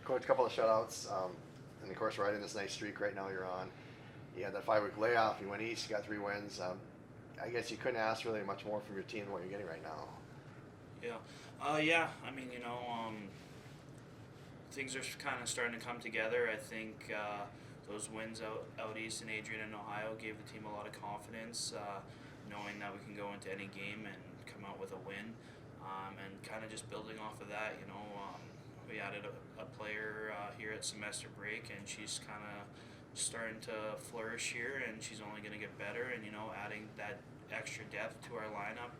Coach, a couple of shutouts, and of course, riding this nice streak right now you're on. You had that 5-week layoff. You went east. You got 3 wins. I guess you couldn't ask really much more from your team than what you're getting right now. Yeah. I mean, things are kind of starting to come together. I think those wins out east in Adrian and Ohio gave the team a lot of confidence, knowing that we can go into any game and come out with a win. And kind of just building off of that, we added a player here at semester break, and she's kind of starting to flourish here, and she's only going to get better. And adding that extra depth to our lineup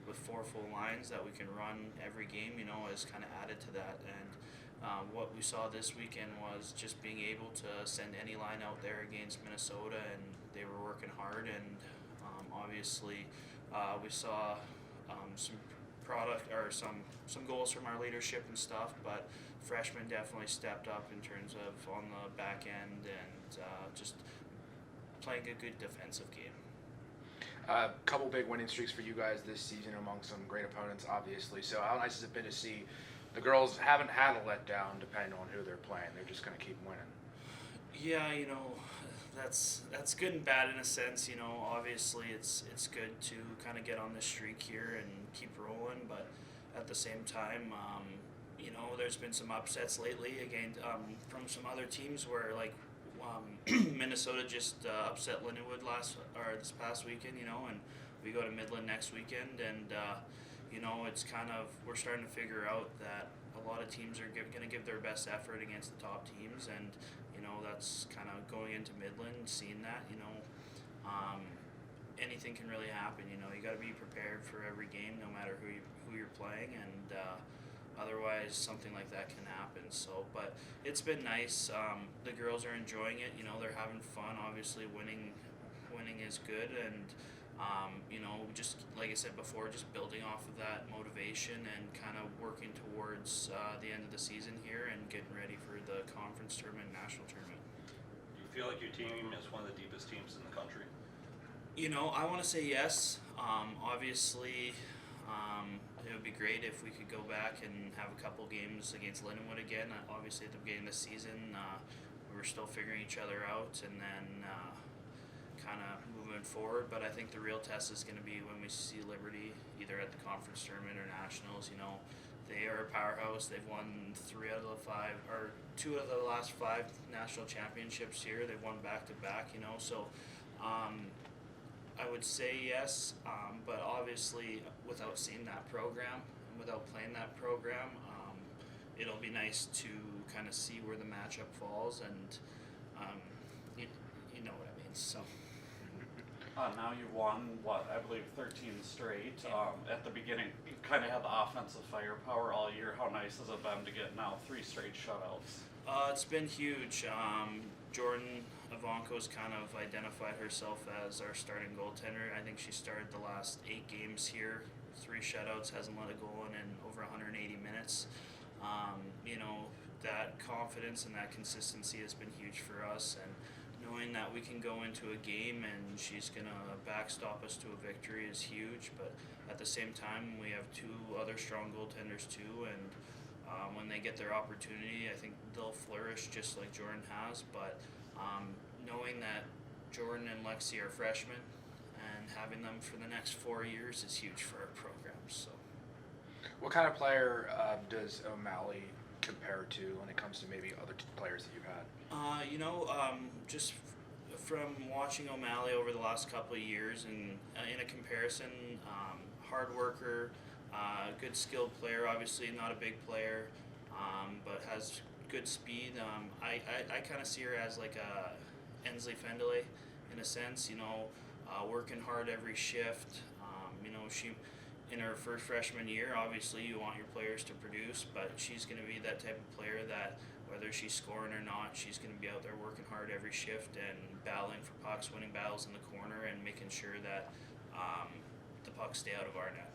with 4 full lines that we can run every game, has kind of added to that. And what we saw this weekend was just being able to send any line out there against Minnesota, and they were working hard. And obviously, we saw some product or some goals from our leadership and stuff, but freshmen definitely stepped up in terms of on the back end and just playing a good defensive game. A couple big winning streaks for you guys this season among some great opponents, obviously. So how nice has it been to see the girls haven't had a letdown depending on who they're playing? They're just going to keep winning. Yeah, that's good and bad in a sense. Obviously it's good to kind of get on this streak here and keep rolling, but at the same time, there's been some upsets lately again from some other teams where Minnesota just upset Lindenwood this past weekend, and we go to Midland next weekend, and it's kind of, we're starting to figure out that a lot of teams are going to give their best effort against the top teams, and that's kind of going into Midland, seeing that, anything can really happen. You got to be prepared for every game, no matter who you're playing, and otherwise something like that can happen. So, but it's been nice. The girls are enjoying it. They're having fun. Obviously, winning is good, and just like I said before, just building off of that motivation and kind of working towards the end of the season here and getting ready for the conference tournament, national tournament. Do you feel like your team is one of the deepest teams in the country? I want to say yes. Obviously, it would be great if we could go back and have a couple games against Lindenwood again. Obviously, at the beginning of the season, we were still figuring each other out, and then kind of moving forward. But I think the real test is going to be when we see Liberty, either at the conference tournament or nationals. They are a powerhouse. They've won 2 out of the last 5 national championships here. They've won back-to-back. So. I would say yes, but obviously without seeing that program and without playing that program, it'll be nice to kind of see where the matchup falls, and you know what I mean. So now you've won, I believe 13 straight. At the beginning, you kind of had the offensive firepower all year. How nice has it been to get now 3 straight shutouts? It's been huge. Jordan Ivanko's kind of identified herself as our starting goaltender. I think she started the last 8 games here, 3 shutouts, hasn't let a goal in over 180 minutes. That confidence and that consistency has been huge for us, and knowing that we can go into a game and she's going to backstop us to a victory is huge. But at the same time, we have 2 other strong goaltenders too, and when they get their opportunity, I think they'll flourish just like Jordan has. But knowing that Jordan and Lexi are freshmen and having them for the next 4 years is huge for our program. So, what kind of player does OMalley compare to when it comes to maybe other players that you've had? Just from watching OMalley over the last couple of years, and in a comparison, hard worker, good skilled player. Obviously, not a big player, but has good speed. I kind of see her as like a Ensley Fendeley in a sense. Working hard every shift. She in her first freshman year, obviously you want your players to produce, but she's going to be that type of player that whether she's scoring or not, she's going to be out there working hard every shift and battling for pucks, winning battles in the corner, and making sure that the pucks stay out of our net.